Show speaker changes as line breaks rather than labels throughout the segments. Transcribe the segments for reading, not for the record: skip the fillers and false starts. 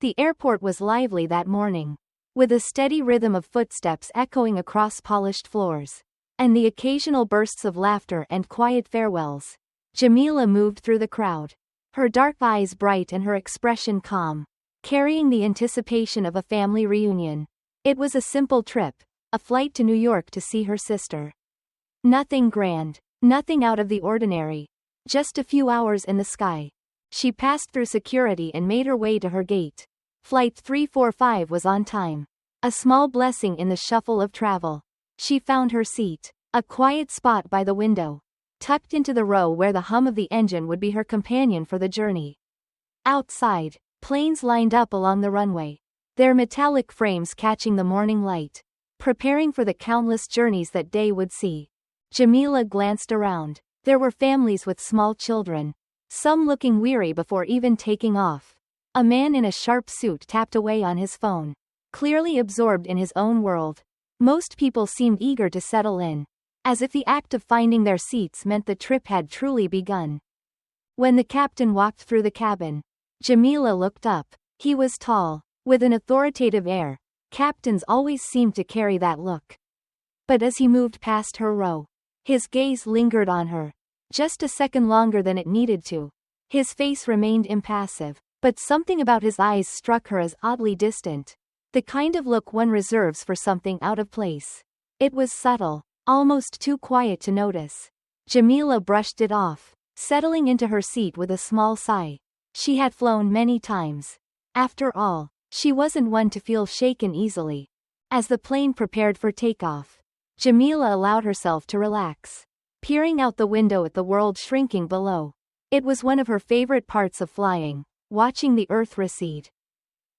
The airport was lively that morning, with a steady rhythm of footsteps echoing across polished floors, and the occasional bursts of laughter and quiet farewells. Jamila moved through the crowd, her dark eyes bright and her expression calm, carrying the anticipation of a family reunion. It was a simple trip, a flight to New York to see her sister. Nothing grand, nothing out of the ordinary, just a few hours in the sky. She passed through security and made her way to her gate. Flight 345 was on time. A small blessing in the shuffle of travel. She found her seat, a quiet spot by the window, tucked into the row where the hum of the engine would be her companion for the journey. Outside, planes lined up along the runway, their metallic frames catching the morning light, preparing for the countless journeys that day would see. Jamila glanced around. There were families with small children, some looking weary before even taking off. A man in a sharp suit tapped away on his phone, clearly absorbed in his own world. Most people seemed eager to settle in, as if the act of finding their seats meant the trip had truly begun. When the captain walked through the cabin, Jamila looked up. He was tall, with an authoritative air. Captains always seemed to carry that look. But as he moved past her row, his gaze lingered on her, just a second longer than it needed to. His face remained impassive, but something about his eyes struck her as oddly distant. The kind of look one reserves for something out of place. It was subtle, almost too quiet to notice. Jamila brushed it off, settling into her seat with a small sigh. She had flown many times. After all, she wasn't one to feel shaken easily. As the plane prepared for takeoff, Jamila allowed herself to relax, peering out the window at the world shrinking below. It was one of her favorite parts of flying, watching the earth recede.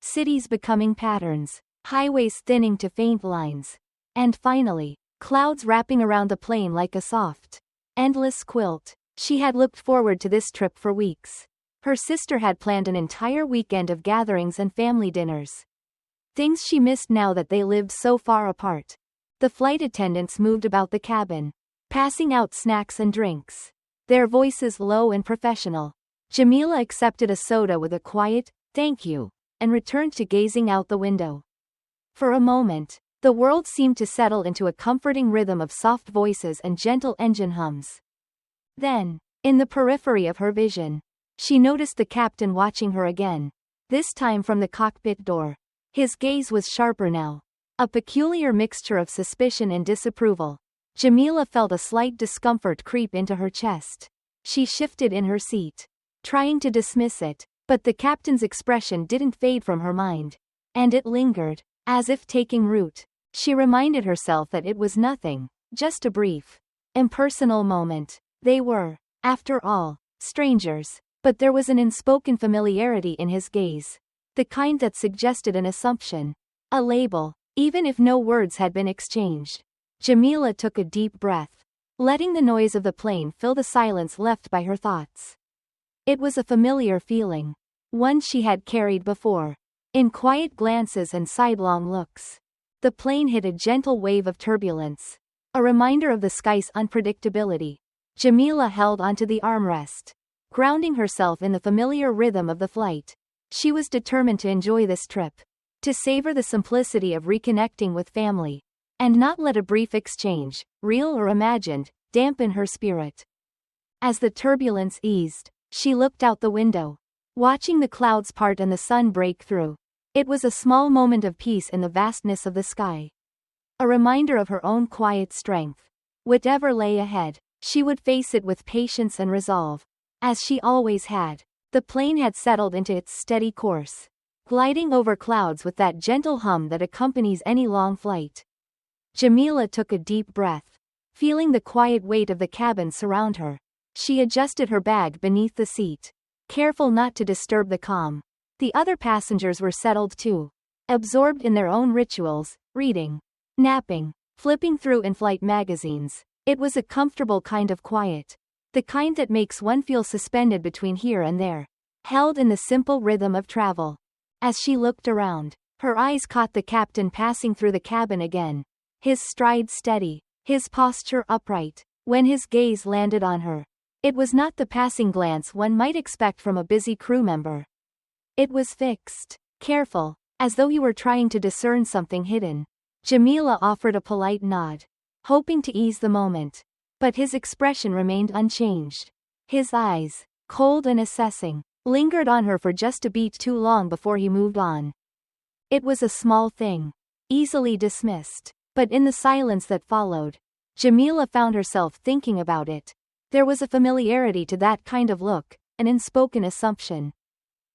Cities becoming patterns, highways thinning to faint lines, and finally, clouds wrapping around the plane like a soft, endless quilt. She had looked forward to this trip for weeks. Her sister had planned an entire weekend of gatherings and family dinners. Things she missed now that they lived so far apart. The flight attendants moved about the cabin, passing out snacks and drinks, their voices low and professional. Jamila accepted a soda with a quiet, "Thank you," and returned to gazing out the window. For a moment, the world seemed to settle into a comforting rhythm of soft voices and gentle engine hums. Then, in the periphery of her vision, she noticed the captain watching her again, this time from the cockpit door. His gaze was sharper now, a peculiar mixture of suspicion and disapproval. Jamila felt a slight discomfort creep into her chest. She shifted in her seat, trying to dismiss it, but the captain's expression didn't fade from her mind, and it lingered, as if taking root. She reminded herself that it was nothing, just a brief, impersonal moment. They were, after all, strangers, but there was an unspoken familiarity in his gaze, the kind that suggested an assumption, a label, even if no words had been exchanged. Jamila took a deep breath, letting the noise of the plane fill the silence left by her thoughts. It was a familiar feeling, one she had carried before, in quiet glances and sidelong looks. The plane hit a gentle wave of turbulence, a reminder of the sky's unpredictability. Jamila held onto the armrest, grounding herself in the familiar rhythm of the flight. She was determined to enjoy this trip, to savor the simplicity of reconnecting with family, and not let a brief exchange, real or imagined, dampen her spirit. As the turbulence eased, she looked out the window, watching the clouds part and the sun break through. It was a small moment of peace in the vastness of the sky. A reminder of her own quiet strength. Whatever lay ahead, she would face it with patience and resolve, as she always had. The plane had settled into its steady course, gliding over clouds with that gentle hum that accompanies any long flight. Jamila took a deep breath, feeling the quiet weight of the cabin surround her. She adjusted her bag beneath the seat, careful not to disturb the calm. The other passengers were settled too, absorbed in their own rituals, reading, napping, flipping through in-flight magazines. It was a comfortable kind of quiet, the kind that makes one feel suspended between here and there, held in the simple rhythm of travel. As she looked around, her eyes caught the captain passing through the cabin again, his stride steady, his posture upright. When his gaze landed on her, it was not the passing glance one might expect from a busy crew member. It was fixed, Careful, as though he were trying to discern something hidden. Jamila offered a polite nod, hoping to ease the moment. But his expression remained unchanged. His eyes, cold and assessing, lingered on her for just a beat too long before he moved on. It was a small thing, easily dismissed, but in the silence that followed, Jamila found herself thinking about it. There was a familiarity to that kind of look, an unspoken assumption.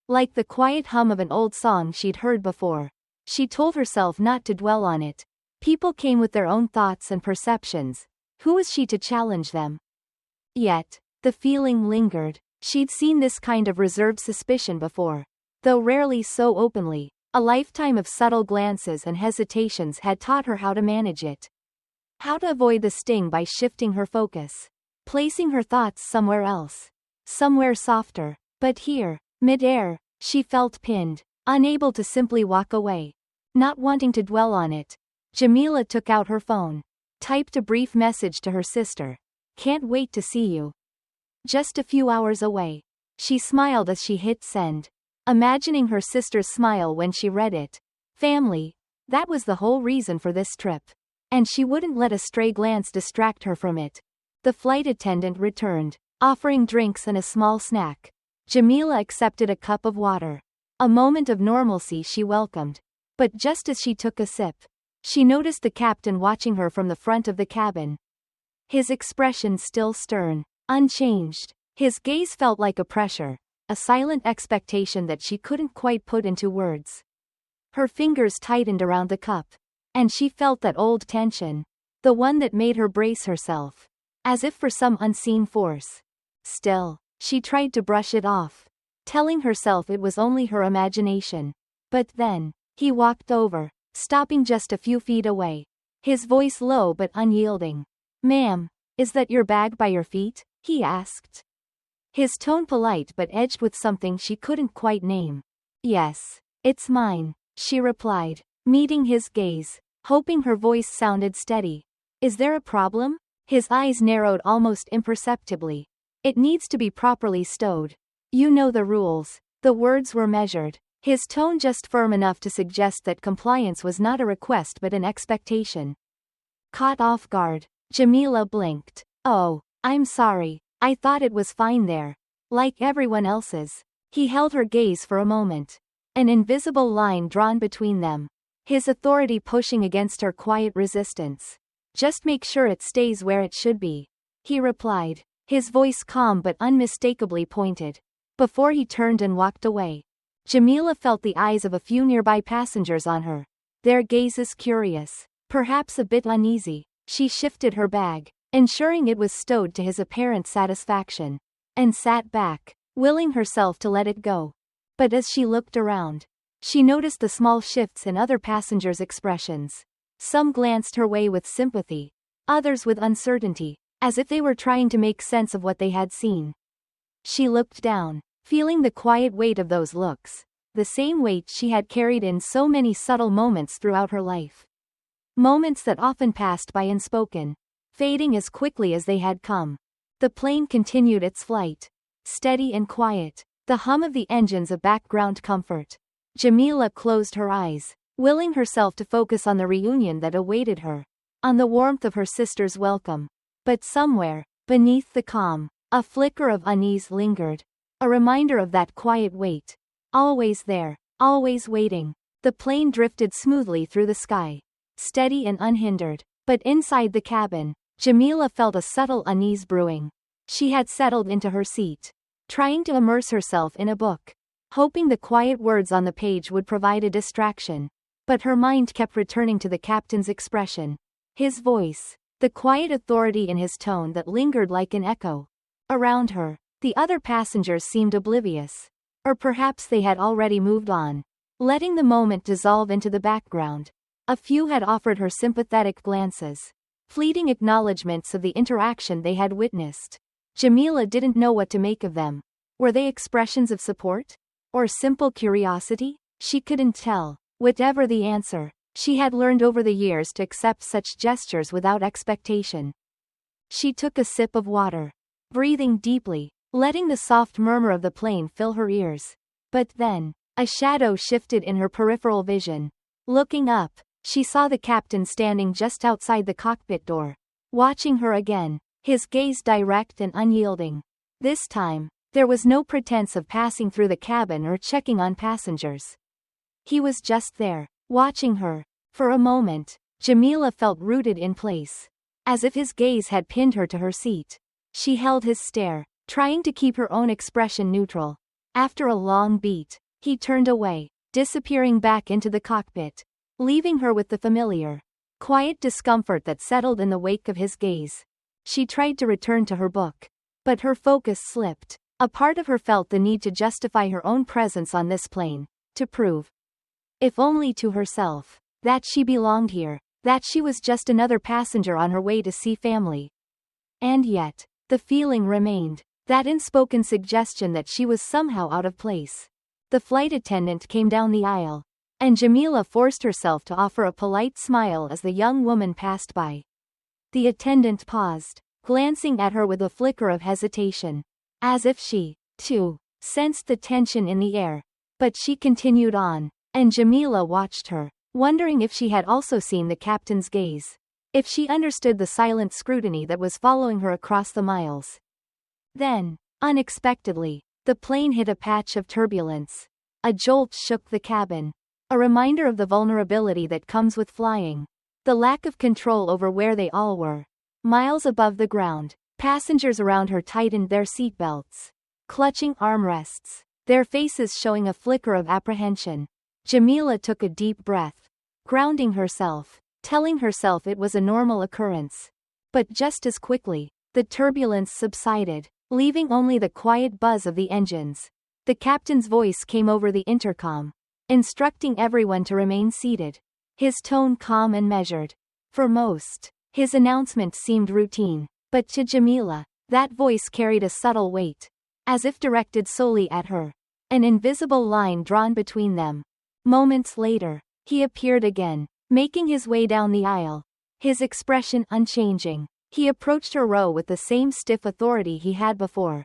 Like the quiet hum of an old song she'd heard before. She told herself not to dwell on it. People came with their own thoughts and perceptions. Who was she to challenge them? Yet, the feeling lingered. She'd seen this kind of reserved suspicion before. Though rarely so openly, a lifetime of subtle glances and hesitations had taught her how to manage it. How to avoid the sting by shifting her focus. Placing her thoughts somewhere else. Somewhere softer. But here, mid-air, she felt pinned, unable to simply walk away. Not wanting to dwell on it, Jamila took out her phone. Typed a brief message to her sister. "Can't wait to see you." Just a few hours away. She smiled as she hit send. Imagining her sister's smile when she read it. Family. That was the whole reason for this trip. And she wouldn't let a stray glance distract her from it. The flight attendant returned, offering drinks and a small snack. Jamila accepted a cup of water. A moment of normalcy she welcomed. But just as she took a sip, she noticed the captain watching her from the front of the cabin. His expression still stern, unchanged. His gaze felt like a pressure, a silent expectation that she couldn't quite put into words. Her fingers tightened around the cup, and she felt that old tension, the one that made her brace herself, as if for some unseen force. Still, she tried to brush it off, telling herself it was only her imagination. But then, he walked over, stopping just a few feet away. His voice low but unyielding. "Ma'am, is that your bag by your feet?" he asked. His tone polite but edged with something she couldn't quite name. "Yes, it's mine," she replied, meeting his gaze, hoping her voice sounded steady. "Is there a problem?" His eyes narrowed almost imperceptibly. "It needs to be properly stowed. You know the rules." The words were measured, his tone just firm enough to suggest that compliance was not a request but an expectation. Caught off guard, Jamila blinked. "Oh, I'm sorry, I thought it was fine there. Like everyone else's." He held her gaze for a moment. An invisible line drawn between them. His authority pushing against her quiet resistance. "Just make sure it stays where it should be," he replied, his voice calm but unmistakably pointed. Before he turned and walked away, Jamila felt the eyes of a few nearby passengers on her. Their gazes curious, perhaps a bit uneasy. She shifted her bag, ensuring it was stowed to his apparent satisfaction, and sat back, willing herself to let it go. But as she looked around, she noticed the small shifts in other passengers' expressions. Some glanced her way with sympathy, others with uncertainty, as if they were trying to make sense of what they had seen. She looked down, feeling the quiet weight of those looks, the same weight she had carried in so many subtle moments throughout her life. Moments that often passed by unspoken, fading as quickly as they had come. The plane continued its flight, steady and quiet, the hum of the engines a background comfort. Jamila closed her eyes, willing herself to focus on the reunion that awaited her, on the warmth of her sister's welcome. But somewhere, beneath the calm, a flicker of unease lingered, a reminder of that quiet wait. Always there, always waiting. The plane drifted smoothly through the sky, steady and unhindered. But inside the cabin, Jamila felt a subtle unease brewing. She had settled into her seat, trying to immerse herself in a book, hoping the quiet words on the page would provide a distraction. But her mind kept returning to the captain's expression, his voice, the quiet authority in his tone that lingered like an echo. Around her, the other passengers seemed oblivious. Or perhaps they had already moved on, letting the moment dissolve into the background. A few had offered her sympathetic glances, fleeting acknowledgments of the interaction they had witnessed. Jamila didn't know what to make of them. Were they expressions of support? Or simple curiosity? She couldn't tell. Whatever the answer, she had learned over the years to accept such gestures without expectation. She took a sip of water, breathing deeply, letting the soft murmur of the plane fill her ears. But then, A shadow shifted in her peripheral vision. Looking up, she saw the captain standing just outside the cockpit door, watching her again, his gaze direct and unyielding. This time, there was no pretense of passing through the cabin or checking on passengers. He was just there, watching her. For a moment, Jamila felt rooted in place, as if his gaze had pinned her to her seat. She held his stare, trying to keep her own expression neutral. After a long beat, he turned away, disappearing back into the cockpit, leaving her with the familiar, quiet discomfort that settled in the wake of his gaze. She tried to return to her book, but her focus slipped. A part of her felt the need to justify her own presence on this plane, to prove, if only to herself, that she belonged here, that she was just another passenger on her way to see family. And yet, the feeling remained, that unspoken suggestion that she was somehow out of place. The flight attendant came down the aisle, and Jamila forced herself to offer a polite smile as the young woman passed by. The attendant paused, glancing at her with a flicker of hesitation, as if she, too, sensed the tension in the air. But she continued on, and Jamila watched her, wondering if she had also seen the captain's gaze, if she understood the silent scrutiny that was following her across the miles. Then, unexpectedly, the plane hit a patch of turbulence. A jolt shook the cabin, a reminder of the vulnerability that comes with flying, the lack of control over where they all were. Miles above the ground, passengers around her tightened their seatbelts, clutching armrests, their faces showing a flicker of apprehension. Jamila took a deep breath, grounding herself, telling herself it was a normal occurrence. But just as quickly, the turbulence subsided, leaving only the quiet buzz of the engines. The captain's voice came over the intercom, instructing everyone to remain seated, his tone calm and measured. For most, his announcement seemed routine, but to Jamila, that voice carried a subtle weight, as if directed solely at her, an invisible line drawn between them. Moments later, he appeared again, making his way down the aisle, his expression unchanging. He approached her row with the same stiff authority he had before.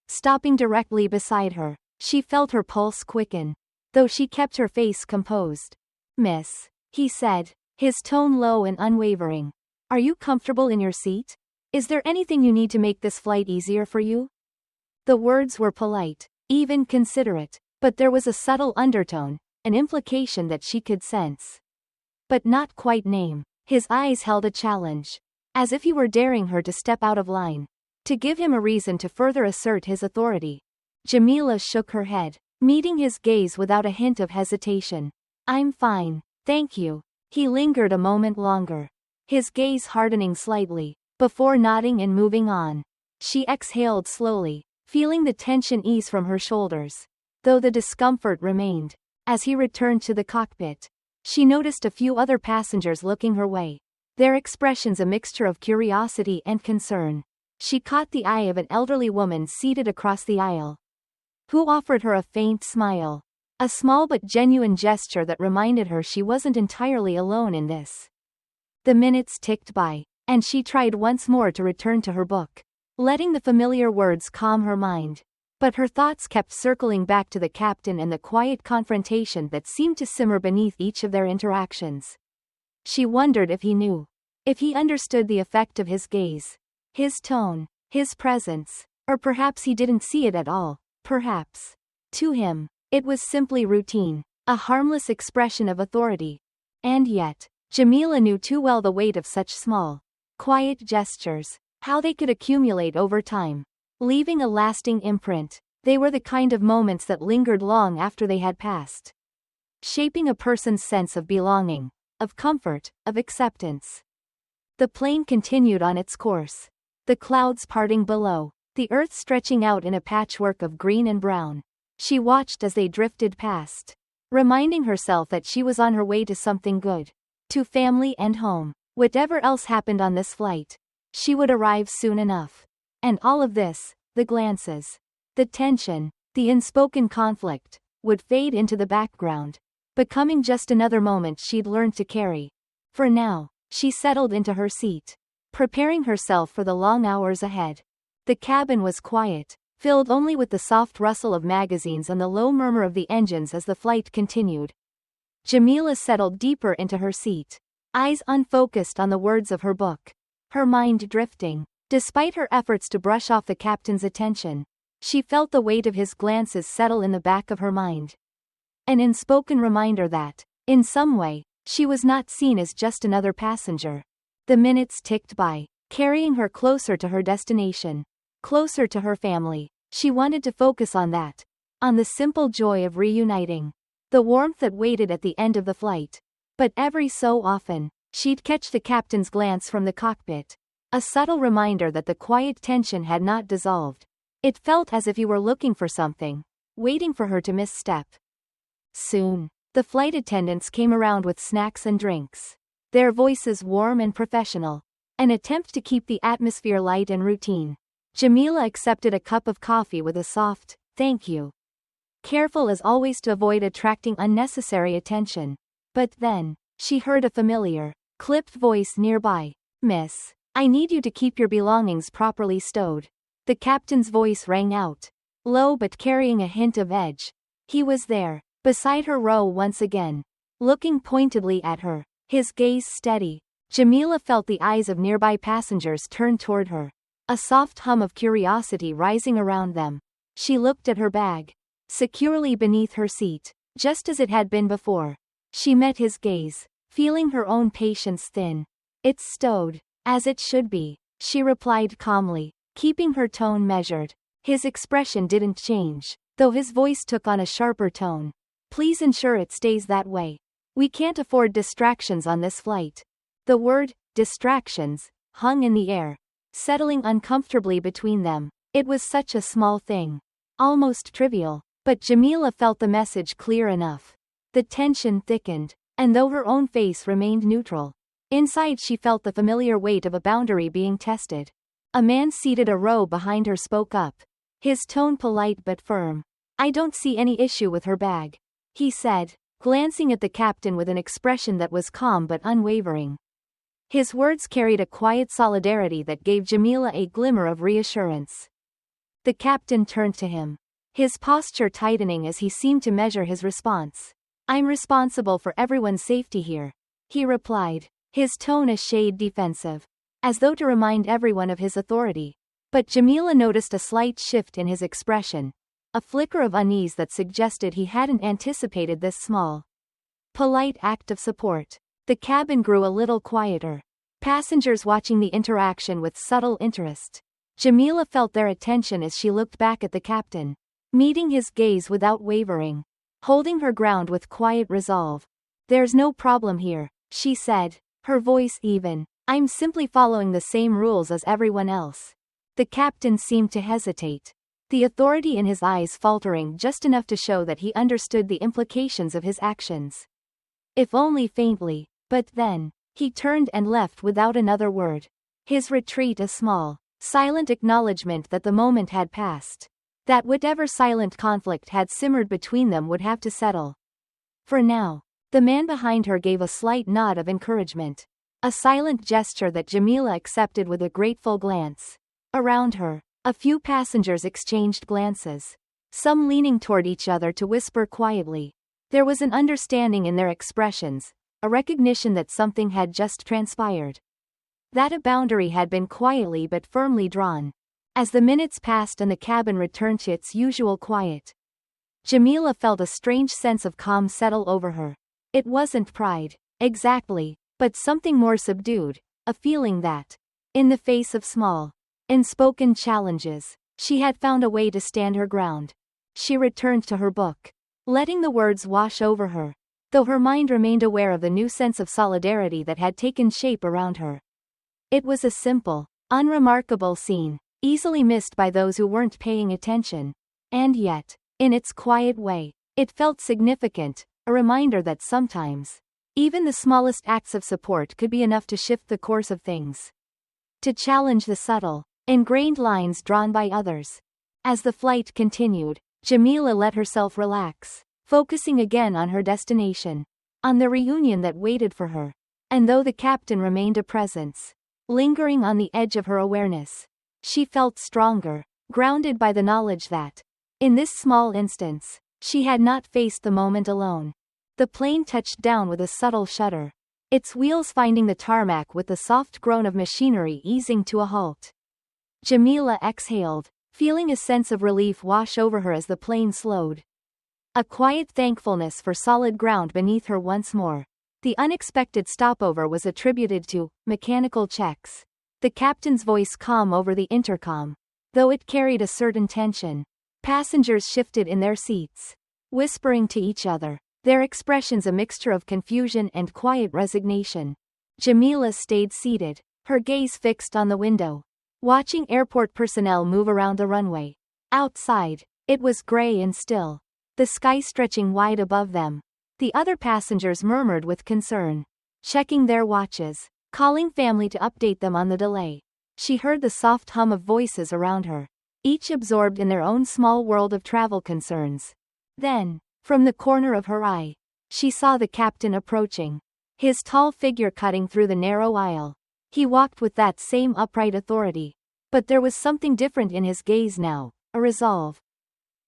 Stopping directly beside her, she felt her pulse quicken, though she kept her face composed. "Miss," he said, his tone low and unwavering, "are you comfortable in your seat? Is there anything you need to make this flight easier for you?" The words were polite, even considerate, but there was a subtle undertone, an implication that she could sense, but not quite name. His eyes held a challenge, as if he were daring her to step out of line, to give him a reason to further assert his authority. Jamila shook her head, meeting his gaze without a hint of hesitation. "I'm fine, thank you." He lingered a moment longer, his gaze hardening slightly, before nodding and moving on. She exhaled slowly, feeling the tension ease from her shoulders, though the discomfort remained. As he returned to the cockpit, she noticed a few other passengers looking her way, their expressions a mixture of curiosity and concern. She caught the eye of an elderly woman seated across the aisle, who offered her a faint smile, a small but genuine gesture that reminded her she wasn't entirely alone in this. The minutes ticked by, and she tried once more to return to her book, letting the familiar words calm her mind. But her thoughts kept circling back to the captain and the quiet confrontation that seemed to simmer beneath each of their interactions. She wondered if he knew, if he understood the effect of his gaze, his tone, his presence, or perhaps he didn't see it at all. Perhaps, to him, it was simply routine, a harmless expression of authority. And yet, Jamila knew too well the weight of such small, quiet gestures, how they could accumulate over time, leaving a lasting imprint. They were the kind of moments that lingered long after they had passed, shaping a person's sense of belonging, of comfort, of acceptance. The plane continued on its course, the clouds parting below, the earth stretching out in a patchwork of green and brown. She watched as they drifted past, reminding herself that she was on her way to something good, to family and home. Whatever else happened on this flight, she would arrive soon enough. And all of this, the glances, the tension, the unspoken conflict, would fade into the background, becoming just another moment she'd learned to carry. For now, she settled into her seat, preparing herself for the long hours ahead. The cabin was quiet, filled only with the soft rustle of magazines and the low murmur of the engines as the flight continued. Jamila settled deeper into her seat, eyes unfocused on the words of her book, her mind drifting. Despite her efforts to brush off the captain's attention, she felt the weight of his glances settle in the back of her mind. An unspoken reminder that, in some way, she was not seen as just another passenger. The minutes ticked by, carrying her closer to her destination, closer to her family. She wanted to focus on that, on the simple joy of reuniting, the warmth that waited at the end of the flight. But every so often, she'd catch the captain's glance from the cockpit, a subtle reminder that the quiet tension had not dissolved. It felt as if he were looking for something, waiting for her to misstep. Soon, the flight attendants came around with snacks and drinks, their voices warm and professional, an attempt to keep the atmosphere light and routine. Jamila accepted a cup of coffee with a soft, "Thank you," careful as always to avoid attracting unnecessary attention. But then, she heard a familiar, clipped voice nearby. "Miss, I need you to keep your belongings properly stowed." The captain's voice rang out, low but carrying a hint of edge. He was there, beside her row once again, looking pointedly at her, his gaze steady. Jamila felt the eyes of nearby passengers turn toward her, a soft hum of curiosity rising around them. She looked at her bag, securely beneath her seat, just as it had been before. She met his gaze, feeling her own patience thin. "It's stowed, as it should be," she replied calmly, keeping her tone measured. His expression didn't change, though his voice took on a sharper tone. "Please ensure it stays that way. We can't afford distractions on this flight." The word, distractions, hung in the air, settling uncomfortably between them. It was such a small thing, almost trivial, but Jamila felt the message clear enough. The tension thickened, and though her own face remained neutral, inside she felt the familiar weight of a boundary being tested. A man seated a row behind her spoke up, his tone polite but firm. "I don't see any issue with her bag," he said, glancing at the captain with an expression that was calm but unwavering. His words carried a quiet solidarity that gave Jamila a glimmer of reassurance. The captain turned to him, his posture tightening as he seemed to measure his response. "I'm responsible for everyone's safety here," he replied, his tone a shade defensive, as though to remind everyone of his authority. But Jamila noticed a slight shift in his expression, a flicker of unease that suggested he hadn't anticipated this small, polite act of support. The cabin grew a little quieter, passengers watching the interaction with subtle interest. Jamila felt their attention as she looked back at the captain, meeting his gaze without wavering, holding her ground with quiet resolve. "There's no problem here," she said, her voice even. "I'm simply following the same rules as everyone else." The captain seemed to hesitate, the authority in his eyes faltering just enough to show that he understood the implications of his actions, if only faintly. But then, he turned and left without another word. His retreat a small, silent acknowledgement that the moment had passed, that whatever silent conflict had simmered between them would have to settle. For now. The man behind her gave a slight nod of encouragement, a silent gesture that Jamila accepted with a grateful glance. Around her, a few passengers exchanged glances, some leaning toward each other to whisper quietly. There was an understanding in their expressions, a recognition that something had just transpired, that a boundary had been quietly but firmly drawn. As the minutes passed and the cabin returned to its usual quiet, Jamila felt a strange sense of calm settle over her. It wasn't pride, exactly, but something more subdued, a feeling that, in the face of small, unspoken challenges, she had found a way to stand her ground. She returned to her book, letting the words wash over her, though her mind remained aware of the new sense of solidarity that had taken shape around her. It was a simple, unremarkable scene, easily missed by those who weren't paying attention. And yet, in its quiet way, it felt significant, a reminder that sometimes, even the smallest acts of support could be enough to shift the course of things, to challenge the subtle, ingrained lines drawn by others. As the flight continued, Jamila let herself relax, focusing again on her destination, on the reunion that waited for her. And though the captain remained a presence, lingering on the edge of her awareness, she felt stronger, grounded by the knowledge that, in this small instance, she had not faced the moment alone. The plane touched down with a subtle shudder, its wheels finding the tarmac with the soft groan of machinery easing to a halt. Jamila exhaled, feeling a sense of relief wash over her as the plane slowed. A quiet thankfulness for solid ground beneath her once more. The unexpected stopover was attributed to mechanical checks. The captain's voice calm over the intercom, though it carried a certain tension. Passengers shifted in their seats, whispering to each other, their expressions a mixture of confusion and quiet resignation. Jamila stayed seated, her gaze fixed on the window, watching airport personnel move around the runway. Outside, it was gray and still, the sky stretching wide above them. The other passengers murmured with concern, checking their watches, calling family to update them on the delay. She heard the soft hum of voices around her, each absorbed in their own small world of travel concerns. Then, from the corner of her eye, she saw the captain approaching, his tall figure cutting through the narrow aisle. He walked with that same upright authority, but there was something different in his gaze now, a resolve.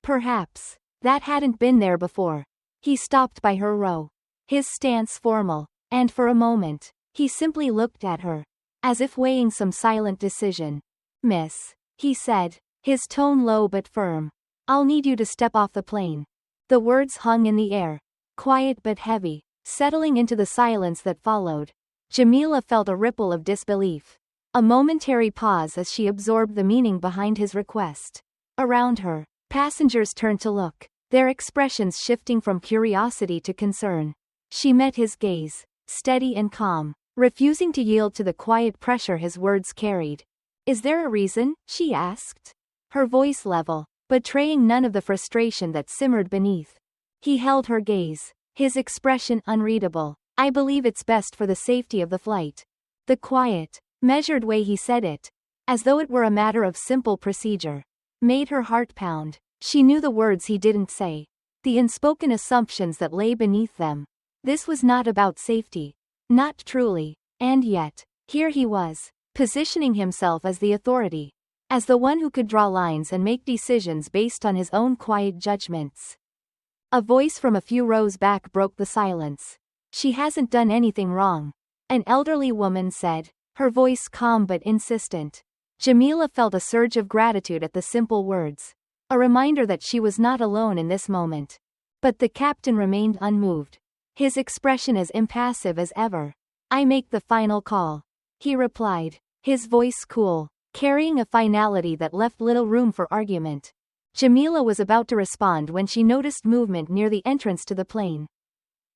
Perhaps that hadn't been there before. He stopped by her row, his stance formal, and for a moment, he simply looked at her, as if weighing some silent decision. "Miss," he said, his tone low but firm, "I'll need you to step off the plane." The words hung in the air, quiet but heavy, settling into the silence that followed. Jamila felt a ripple of disbelief, a momentary pause as she absorbed the meaning behind his request. Around her, passengers turned to look, their expressions shifting from curiosity to concern. She met his gaze, steady and calm, refusing to yield to the quiet pressure his words carried. "Is there a reason?" she asked, her voice level, betraying none of the frustration that simmered beneath. He held her gaze, his expression unreadable. "I believe it's best for the safety of the flight." The quiet, measured way he said it, as though it were a matter of simple procedure, made her heart pound. She knew the words he didn't say, the unspoken assumptions that lay beneath them. This was not about safety. Not truly. And yet, here he was, positioning himself as the authority, as the one who could draw lines and make decisions based on his own quiet judgments. A voice from a few rows back broke the silence. "She hasn't done anything wrong," an elderly woman said, her voice calm but insistent. Jamila felt a surge of gratitude at the simple words, a reminder that she was not alone in this moment. But the captain remained unmoved, his expression as impassive as ever. "I make the final call," he replied, his voice cool, carrying a finality that left little room for argument. Jamila was about to respond when she noticed movement near the entrance to the plane.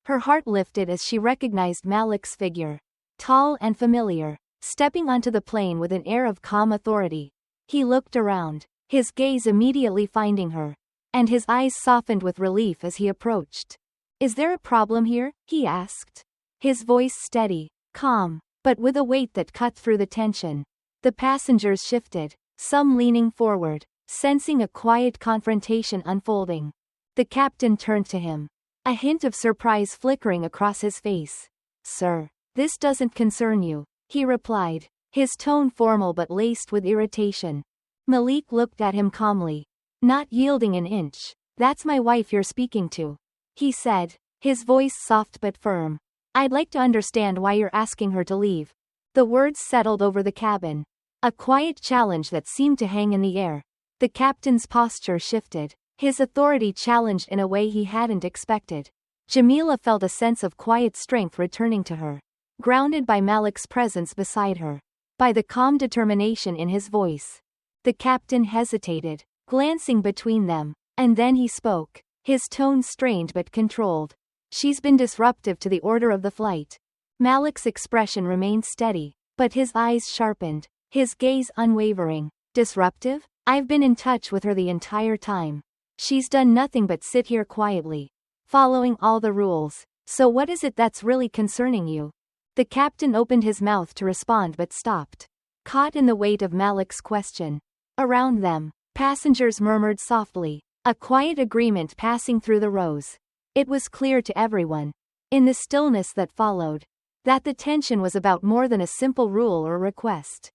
Her heart lifted as she recognized Malik's figure, tall and familiar, stepping onto the plane with an air of calm authority. He looked around, his gaze immediately finding her, and his eyes softened with relief as he approached. "Is there a problem here?" he asked, his voice steady, calm, but with a weight that cut through the tension. The passengers shifted, some leaning forward, sensing a quiet confrontation unfolding. The captain turned to him, a hint of surprise flickering across his face. "Sir, this doesn't concern you," he replied, his tone formal but laced with irritation. Malik looked at him calmly, not yielding an inch. "That's my wife you're speaking to," he said, his voice soft but firm. "I'd like to understand why you're asking her to leave." The words settled over the cabin, a quiet challenge that seemed to hang in the air. The captain's posture shifted, his authority challenged in a way he hadn't expected. Jamila felt a sense of quiet strength returning to her, grounded by Malik's presence beside her, by the calm determination in his voice. The captain hesitated, glancing between them, and then he spoke, his tone strained but controlled. "She's been disruptive to the order of the flight." Malik's expression remained steady, but his eyes sharpened, his gaze unwavering. "Disruptive? I've been in touch with her the entire time. She's done nothing but sit here quietly, following all the rules. So what is it that's really concerning you?" The captain opened his mouth to respond but stopped, caught in the weight of Malik's question. Around them, passengers murmured softly, a quiet agreement passing through the rows. It was clear to everyone, in the stillness that followed, that the tension was about more than a simple rule or request.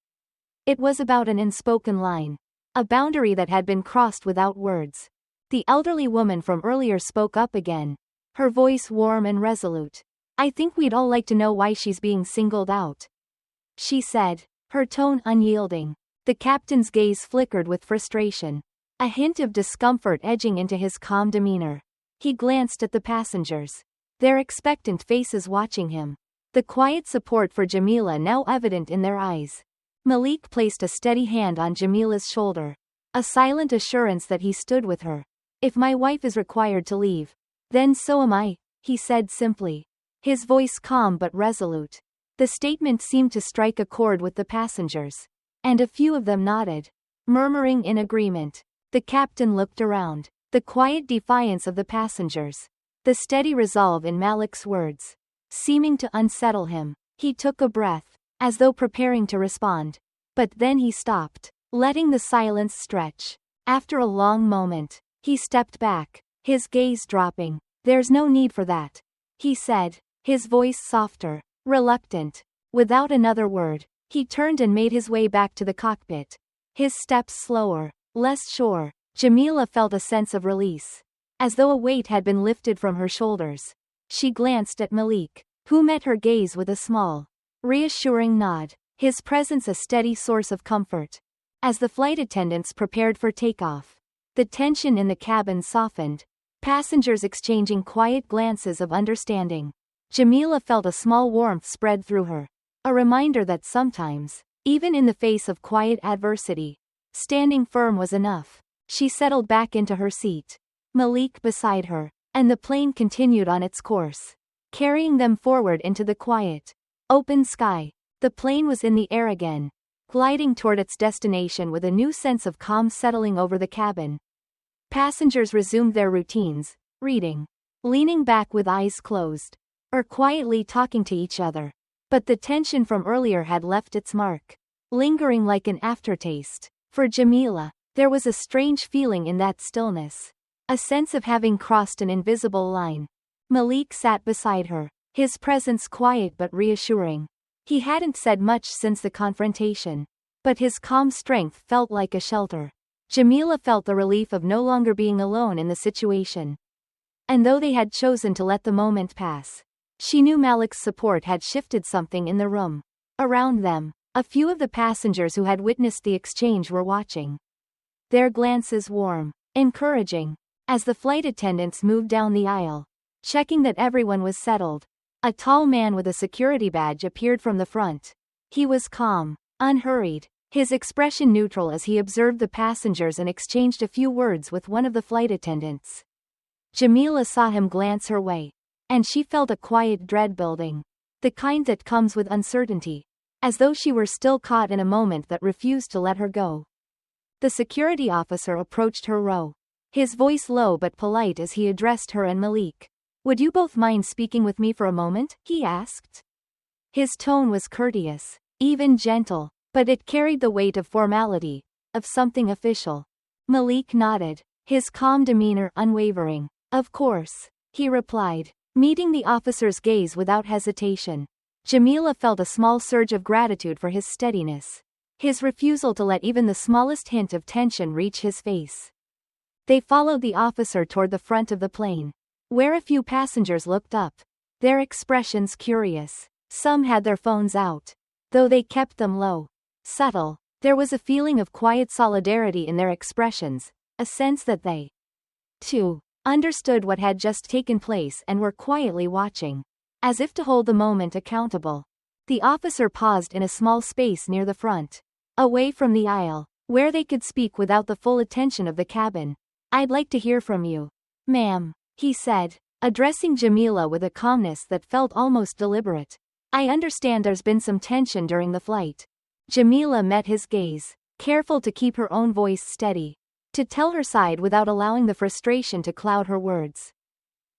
It was about an unspoken line, a boundary that had been crossed without words. The elderly woman from earlier spoke up again, her voice warm and resolute. "I think we'd all like to know why she's being singled out," she said, her tone unyielding. The captain's gaze flickered with frustration, a hint of discomfort edging into his calm demeanor. He glanced at the passengers, their expectant faces watching him, the quiet support for Jamila now evident in their eyes. Malik placed a steady hand on Jamila's shoulder, a silent assurance that he stood with her. "If my wife is required to leave, then so am I," he said simply, his voice calm but resolute. The statement seemed to strike a chord with the passengers, and a few of them nodded, murmuring in agreement. The captain looked around, the quiet defiance of the passengers, the steady resolve in Malik's words, seeming to unsettle him. He took a breath, as though preparing to respond. But then he stopped, letting the silence stretch. After a long moment, he stepped back, his gaze dropping. "There's no need for that," he said, his voice softer, reluctant. Without another word, he turned and made his way back to the cockpit, his steps slower, less sure. Jamila felt a sense of release, as though a weight had been lifted from her shoulders. She glanced at Malik, who met her gaze with a small, reassuring nod, his presence a steady source of comfort. As the flight attendants prepared for takeoff, the tension in the cabin softened, passengers exchanging quiet glances of understanding. Jamila felt a small warmth spread through her, a reminder that sometimes, even in the face of quiet adversity, standing firm was enough. She settled back into her seat, Malik beside her, and the plane continued on its course, carrying them forward into the quiet, open sky. The plane was in the air again, gliding toward its destination with a new sense of calm settling over the cabin. Passengers resumed their routines, reading, leaning back with eyes closed, or quietly talking to each other. But the tension from earlier had left its mark, lingering like an aftertaste. For Jamila, there was a strange feeling in that stillness, a sense of having crossed an invisible line. Malik sat beside her, his presence quiet but reassuring. He hadn't said much since the confrontation, but his calm strength felt like a shelter. Jamila felt the relief of no longer being alone in the situation. And though they had chosen to let the moment pass, she knew Malik's support had shifted something in the room. Around them, a few of the passengers who had witnessed the exchange were watching, their glances warm, encouraging. As the flight attendants moved down the aisle, checking that everyone was settled, a tall man with a security badge appeared from the front. He was calm, unhurried, his expression neutral as he observed the passengers and exchanged a few words with one of the flight attendants. Jamila saw him glance her way, and she felt a quiet dread building, the kind that comes with uncertainty, as though she were still caught in a moment that refused to let her go. The security officer approached her row, his voice low but polite as he addressed her and Malik. "Would you both mind speaking with me for a moment?" he asked. His tone was courteous, even gentle, but it carried the weight of formality, of something official. Malik nodded, his calm demeanor unwavering. "Of course," he replied, meeting the officer's gaze without hesitation. Jamila felt a small surge of gratitude for his steadiness, his refusal to let even the smallest hint of tension reach his face. They followed the officer toward the front of the plane, where a few passengers looked up, their expressions curious. Some had their phones out, though they kept them low, subtle. There was a feeling of quiet solidarity in their expressions, a sense that they, too, understood what had just taken place and were quietly watching, as if to hold the moment accountable. The officer paused in a small space near the front, away from the aisle, where they could speak without the full attention of the cabin. "I'd like to hear from you, ma'am," he said, addressing Jamila with a calmness that felt almost deliberate. "I understand there's been some tension during the flight." Jamila met his gaze, careful to keep her own voice steady, to tell her side without allowing the frustration to cloud her words.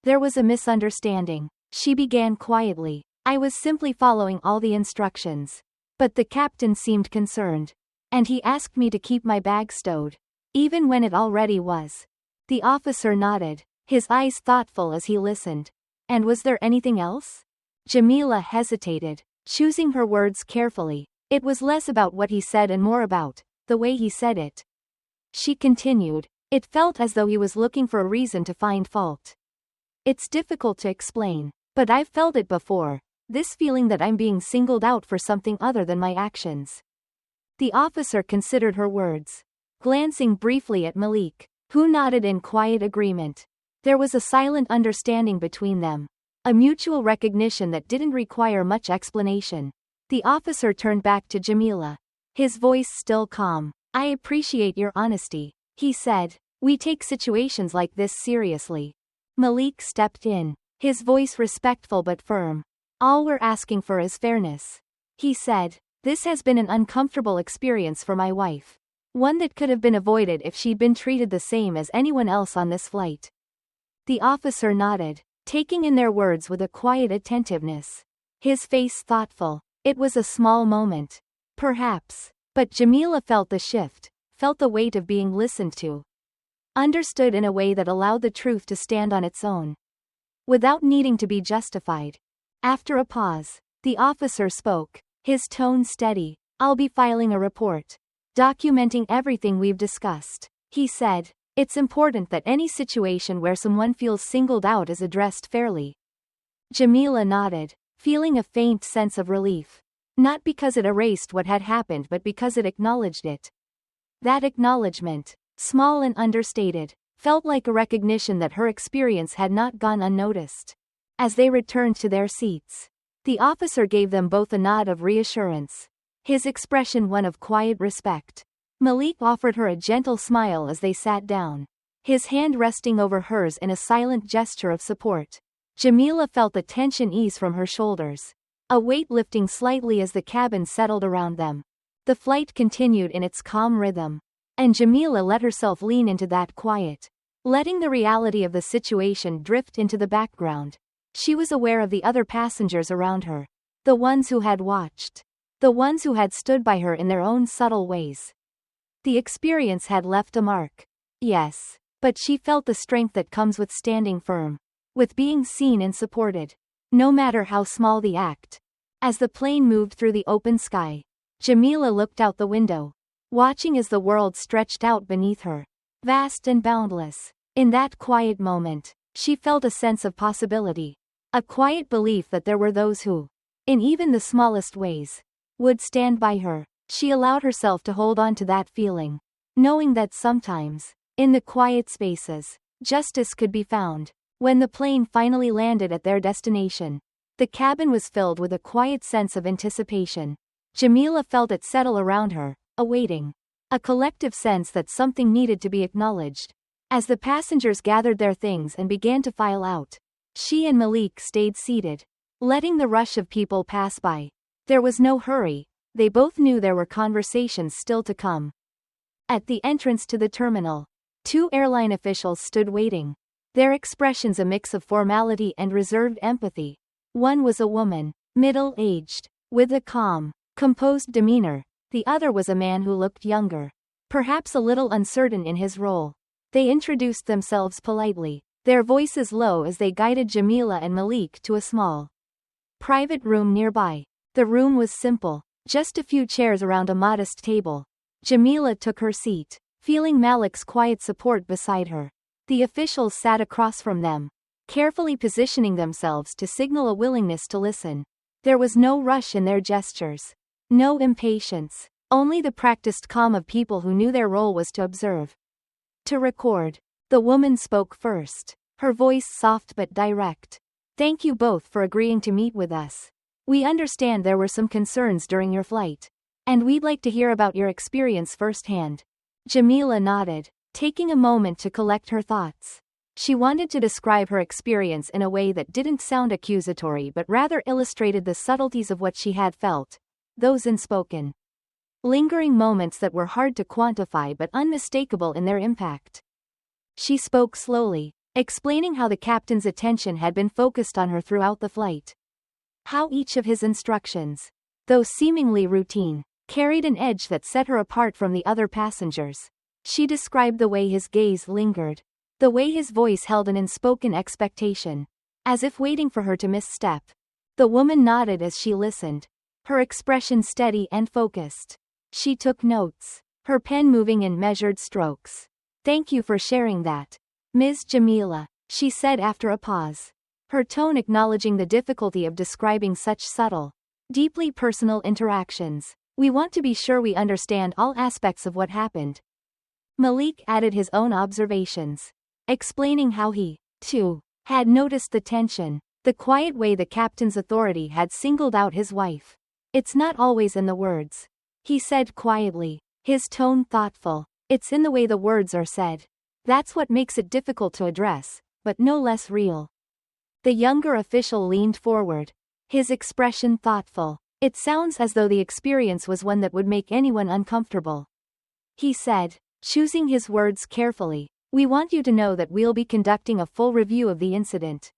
"There was a misunderstanding," she began quietly. "I was simply following all the instructions. But the captain seemed concerned, and he asked me to keep my bag stowed, even when it already was." The officer nodded, his eyes thoughtful as he listened. "And was there anything else?" Jamila hesitated, choosing her words carefully. It was less about what he said and more about the way he said it. She continued. It felt as though he was looking for a reason to find fault. It's difficult to explain, but I've felt it before, this feeling that I'm being singled out for something other than my actions. The officer considered her words, glancing briefly at Malik, who nodded in quiet agreement. There was a silent understanding between them, a mutual recognition that didn't require much explanation. The officer turned back to Jamila, his voice still calm. I appreciate your honesty, he said. We take situations like this seriously. Malik stepped in, his voice respectful but firm. All we're asking for is fairness, he said. This has been an uncomfortable experience for my wife. One that could have been avoided if she'd been treated the same as anyone else on this flight. The officer nodded, taking in their words with a quiet attentiveness. His face thoughtful. It was a small moment. Perhaps. But Jamila felt the shift, felt the weight of being listened to. Understood in a way that allowed the truth to stand on its own, without needing to be justified. After a pause, the officer spoke, his tone steady. I'll be filing a report, documenting everything we've discussed, he said. It's important that any situation where someone feels singled out is addressed fairly. Jamila nodded, feeling a faint sense of relief. Not because it erased what had happened but because it acknowledged it. That acknowledgement, small and understated, felt like a recognition that her experience had not gone unnoticed. As they returned to their seats, the officer gave them both a nod of reassurance, his expression one of quiet respect. Malik offered her a gentle smile as they sat down, his hand resting over hers in a silent gesture of support. Jamila felt the tension ease from her shoulders, a weight lifting slightly as the cabin settled around them. The flight continued in its calm rhythm, and Jamila let herself lean into that quiet, letting the reality of the situation drift into the background. She was aware of the other passengers around her, the ones who had watched, the ones who had stood by her in their own subtle ways. The experience had left a mark. Yes, but she felt the strength that comes with standing firm, with being seen and supported, no matter how small the act. As the plane moved through the open sky, Jamila looked out the window, watching as the world stretched out beneath her, vast and boundless. In that quiet moment, she felt a sense of possibility, a quiet belief that there were those who, in even the smallest ways, would stand by her. She allowed herself to hold on to that feeling, knowing that sometimes, in the quiet spaces, justice could be found. When the plane finally landed at their destination, the cabin was filled with a quiet sense of anticipation. Jamila felt it settle around her, awaiting, a collective sense that something needed to be acknowledged. As the passengers gathered their things and began to file out, she and Malik stayed seated, letting the rush of people pass by. There was no hurry. They both knew there were conversations still to come. At the entrance to the terminal, two airline officials stood waiting, their expressions a mix of formality and reserved empathy. One was a woman, middle-aged, with a calm, composed demeanor. The other was a man who looked younger, perhaps a little uncertain in his role. They introduced themselves politely, their voices low as they guided Jamila and Malik to a small, private room nearby. The room was simple, just a few chairs around a modest table. Jamila took her seat, feeling Malik's quiet support beside her. The officials sat across from them, carefully positioning themselves to signal a willingness to listen. There was no rush in their gestures, no impatience, only the practiced calm of people who knew their role was to observe, to record. The woman spoke first, her voice soft but direct. Thank you both for agreeing to meet with us. We understand there were some concerns during your flight, and we'd like to hear about your experience firsthand. Jamila nodded, taking a moment to collect her thoughts. She wanted to describe her experience in a way that didn't sound accusatory but rather illustrated the subtleties of what she had felt, those unspoken, lingering moments that were hard to quantify but unmistakable in their impact. She spoke slowly, explaining how the captain's attention had been focused on her throughout the flight. How each of his instructions, though seemingly routine, carried an edge that set her apart from the other passengers. She described the way his gaze lingered, the way his voice held an unspoken expectation, as if waiting for her to misstep. The woman nodded as she listened, her expression steady and focused. She took notes, her pen moving in measured strokes. "Thank you for sharing that, Ms. Jamila," she said after a pause, her tone acknowledging the difficulty of describing such subtle, deeply personal interactions. "We want to be sure we understand all aspects of what happened." Malik added his own observations, explaining how he, too, had noticed the tension, the quiet way the captain's authority had singled out his wife. "It's not always in the words," he said quietly, his tone thoughtful. "It's in the way the words are said. That's what makes it difficult to address, but no less real." The younger official leaned forward, his expression thoughtful. "It sounds as though the experience was one that would make anyone uncomfortable," he said, choosing his words carefully. "We want you to know that we'll be conducting a full review of the incident.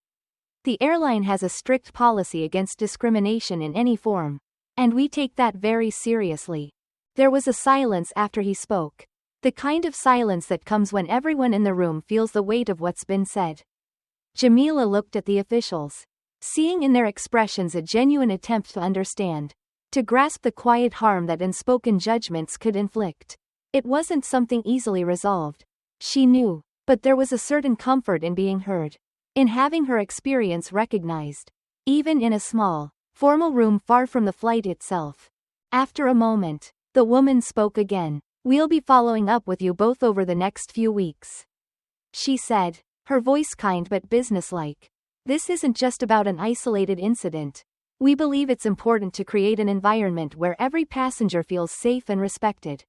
The airline has a strict policy against discrimination in any form, and we take that very seriously." There was a silence after he spoke. The kind of silence that comes when everyone in the room feels the weight of what's been said. Jamila looked at the officials, seeing in their expressions a genuine attempt to understand, to grasp the quiet harm that unspoken judgments could inflict. It wasn't something easily resolved, she knew, but there was a certain comfort in being heard, in having her experience recognized, even in a small, formal room far from the flight itself. After a moment, the woman spoke again. "We'll be following up with you both over the next few weeks," she said, her voice kind but businesslike. "This isn't just about an isolated incident. We believe it's important to create an environment where every passenger feels safe and respected.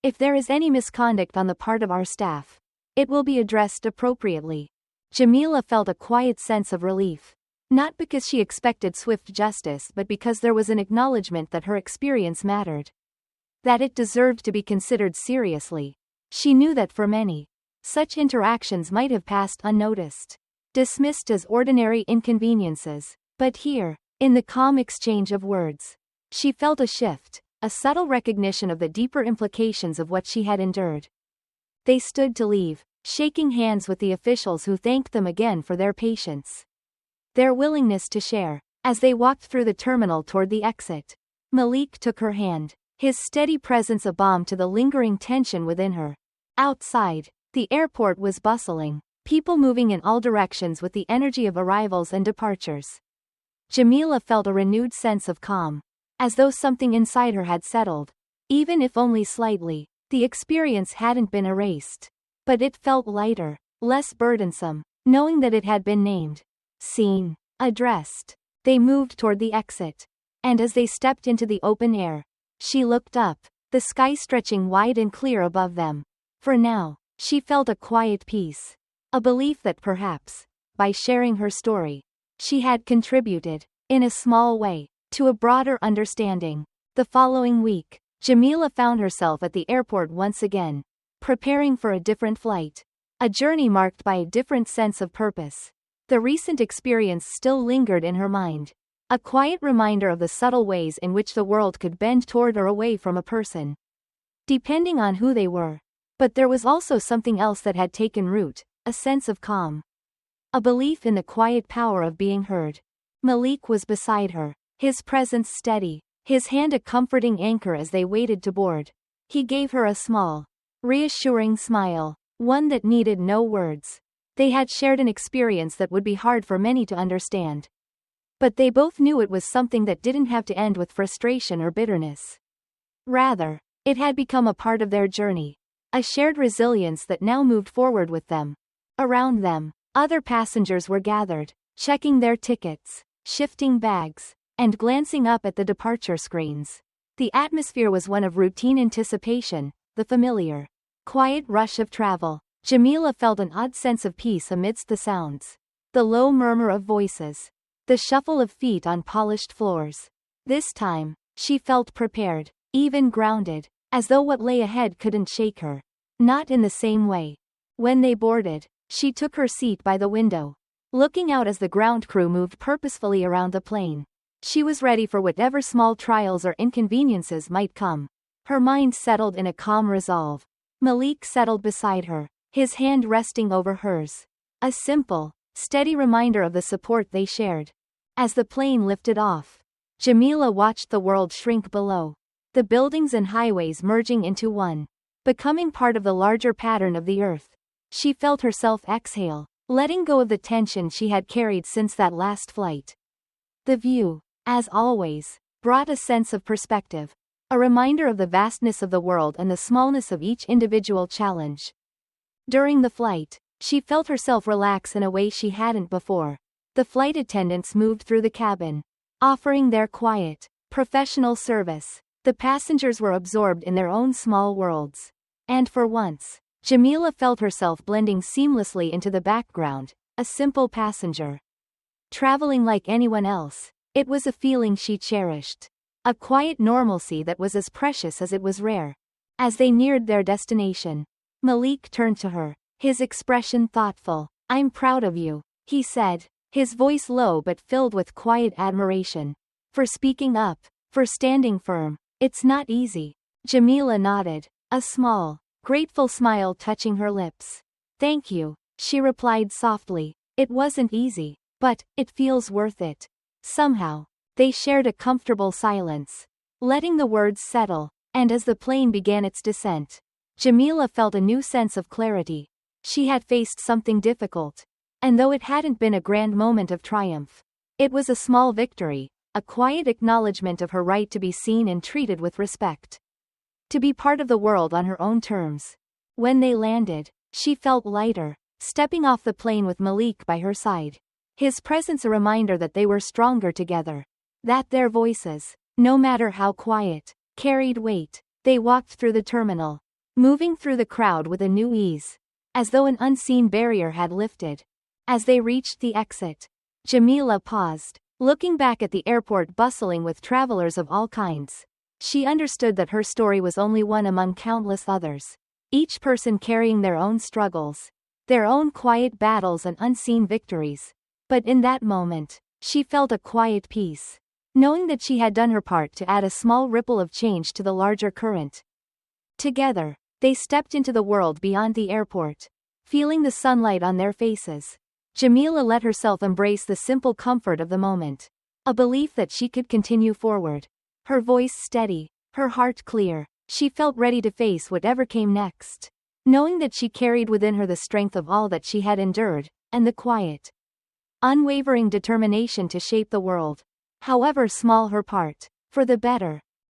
If there is any misconduct on the part of our staff, it will be addressed appropriately." Jamila felt a quiet sense of relief, not because she expected swift justice but because there was an acknowledgement that her experience mattered, that it deserved to be considered seriously. She knew that for many, such interactions might have passed unnoticed, dismissed as ordinary inconveniences, but here, in the calm exchange of words, she felt a shift, a subtle recognition of the deeper implications of what she had endured. They stood to leave, shaking hands with the officials who thanked them again for their patience, their willingness to share. As they walked through the terminal toward the exit, Malik took her hand, his steady presence a balm to the lingering tension within her. Outside, the airport was bustling, people moving in all directions with the energy of arrivals and departures. Jamila felt a renewed sense of calm, as though something inside her had settled, even if only slightly. The experience hadn't been erased, but it felt lighter, less burdensome, knowing that it had been named, seen, addressed. They moved toward the exit, and as they stepped into the open air, she looked up, the sky stretching wide and clear above them. For now, she felt a quiet peace, a belief that perhaps, by sharing her story, she had contributed, in a small way, to a broader understanding. The following week, Jamila found herself at the airport once again, preparing for a different flight, a journey marked by a different sense of purpose. The recent experience still lingered in her mind, a quiet reminder of the subtle ways in which the world could bend toward or away from a person, depending on who they were. But there was also something else that had taken root, a sense of calm, a belief in the quiet power of being heard. Malik was beside her, his presence steady, his hand a comforting anchor as they waited to board. He gave her a small, reassuring smile, one that needed no words. They had shared an experience that would be hard for many to understand, but they both knew it was something that didn't have to end with frustration or bitterness. Rather, it had become a part of their journey, a shared resilience that now moved forward with them. Around them, other passengers were gathered, checking their tickets, shifting bags, and glancing up at the departure screens. The atmosphere was one of routine anticipation, the familiar, quiet rush of travel. Jamila felt an odd sense of peace amidst the sounds, the low murmur of voices, the shuffle of feet on polished floors. This time, she felt prepared, even grounded, as though what lay ahead couldn't shake her. Not in the same way. When they boarded, she took her seat by the window, looking out as the ground crew moved purposefully around the plane. She was ready for whatever small trials or inconveniences might come. Her mind settled in a calm resolve. Malik settled beside her, his hand resting over hers. A simple, steady reminder of the support they shared. As the plane lifted off, Jamila watched the world shrink below. the buildings and highways merging into one, becoming part of the larger pattern of the earth. She felt herself exhale, letting go of the tension she had carried since that last flight. The view, as always, brought a sense of perspective, a reminder of the vastness of the world and the smallness of each individual challenge. During the flight, she felt herself relax in a way she hadn't before. The flight attendants moved through the cabin, offering their quiet, professional service. The passengers were absorbed in their own small worlds. And for once, Jamila felt herself blending seamlessly into the background, a simple passenger. Traveling like anyone else, it was a feeling she cherished. A quiet normalcy that was as precious as it was rare. As they neared their destination, Malik turned to her, his expression thoughtful. "I'm proud of you," he said, his voice low but filled with quiet admiration. "For speaking up, for standing firm. It's not easy." Jamila nodded, a small, grateful smile touching her lips. "Thank you," she replied softly. "It wasn't easy, but it feels worth it." Somehow, they shared a comfortable silence, letting the words settle, and as the plane began its descent, Jamila felt a new sense of clarity. She had faced something difficult, and though it hadn't been a grand moment of triumph, it was a small victory, a quiet acknowledgement of her right to be seen and treated with respect. To be part of the world on her own terms. When they landed, she felt lighter, stepping off the plane with Malik by her side. His presence a reminder that they were stronger together. That their voices, no matter how quiet, carried weight. They walked through the terminal, moving through the crowd with a new ease, as though an unseen barrier had lifted. As they reached the exit, Jamila paused, looking back at the airport bustling with travelers of all kinds. She understood that her story was only one among countless others, each person carrying their own struggles, their own quiet battles and unseen victories. But in that moment, she felt a quiet peace, knowing that she had done her part to add a small ripple of change to the larger current. Together, they stepped into the world beyond the airport, feeling the sunlight on their faces. Jamila let herself embrace the simple comfort of the moment, a belief that she could continue forward. Her voice steady, her heart clear, she felt ready to face whatever came next, knowing that she carried within her the strength of all that she had endured, and the quiet, unwavering determination to shape the world, however small her part, for the better.